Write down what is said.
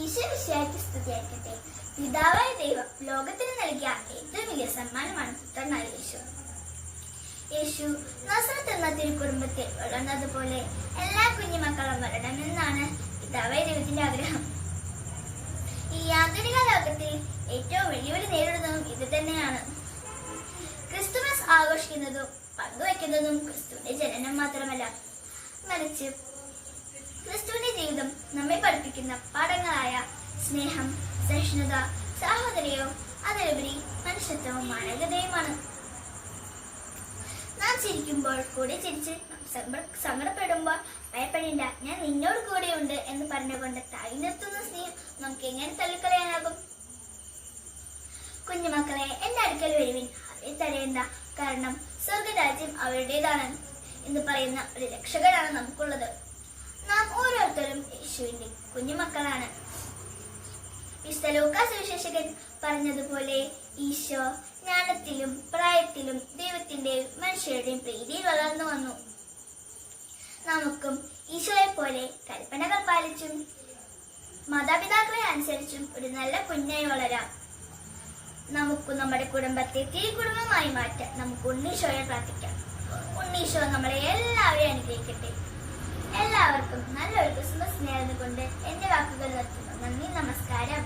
ഈശ്വരശിയായിട്ട് സ്തുതിയായിരിക്കട്ടെ. പിതാവായ ദൈവം ലോകത്തിന് നൽകിയ ഏറ്റവും വലിയ സമ്മാനമാണ് പുത്രനായ യേശു. യേശു നസറത്ത് എന്ന തിരുക്കുടുംബത്തിൽ വളർന്നതുപോലെ എല്ലാ കുഞ്ഞുമക്കളും വരണമെന്നാണ് പിതാവായ ദൈവത്തിന്റെ ആഗ്രഹം. ഈ ആധുനിക ലോകത്തിൽ ഏറ്റവും വെല്ലുവിളി നേരിടുന്നതും ഇത് തന്നെയാണ്. ക്രിസ്തുമസ് ആഘോഷിക്കുന്നതും പങ്കുവയ്ക്കുന്നതും ക്രിസ്തുവിന്റെ ജനനം മാത്രമല്ല, മറിച്ച് ക്രിസ്തുവിന്റെ ജീവിതം നമ്മെ പഠിപ്പിക്കുന്ന പാഠങ്ങളായ സ്നേഹം, സഹിഷ്ണുത, സാഹോദര്യവും അതിലുപരി മനുഷ്യത്വവും മാനവികതയുമാണ്. നാം ചിരിക്കുമ്പോൾ കൂടെ ചിരിച്ച്, സങ്കടപ്പെടുമ്പോൾ ഭയപ്പെടേണ്ട, ഞാൻ നിന്നോട് കൂടെയുണ്ട് എന്ന് പറഞ്ഞുകൊണ്ട് താഴി നിർത്തുന്ന സ്നേഹം നമുക്ക് എങ്ങനെ തള്ളിക്കളയാനാകും? കുഞ്ഞുമക്കളെ, എന്റെ അടുക്കൽ വരുവിൻ, അവരെ തടയണ്ട, കാരണം സ്വർഗരാജ്യം അവരുടേതാണ് എന്ന് പറയുന്ന ഒരു രക്ഷകനാണ് നമുക്കുള്ളത്. നാം ഓരോരുത്തരും യേശുവിന്റെ കുഞ്ഞുമക്കളാണ്. വിശുദ്ധ ലൂക്കാ സുവിശേഷകൻ പറഞ്ഞതുപോലെ ഈശോ ജ്ഞാനത്തിലും പ്രായത്തിലും ദൈവത്തിന്റെയും മനുഷ്യരുടെയും പ്രീതിയിൽ വളർന്നു വന്നു. നമുക്കും ഈശോയെ പോലെ കൽപ്പനകൾ പാലിച്ചും മാതാപിതാക്കളെ അനുസരിച്ചും ഒരു നല്ല കുഞ്ഞായി വളരാം. നമുക്ക് നമ്മുടെ കുടുംബത്തെ തിരുകുടുംബമായി മാറ്റാൻ നമുക്ക് ഉണ്ണീശോയെ പ്രാർത്ഥിക്കാം. ഉണ്ണീശോ നമ്മളെ എല്ലാവരെയും അനുഗ്രഹിക്കട്ടെ. എല്ലാവർക്കും നല്ലൊരു ക്രിസ്മസ് നേർന്നുകൊണ്ട് എന്റെ വാക്കുകൾ നിർത്തുന്നു. നന്ദി, നമസ്കാരം.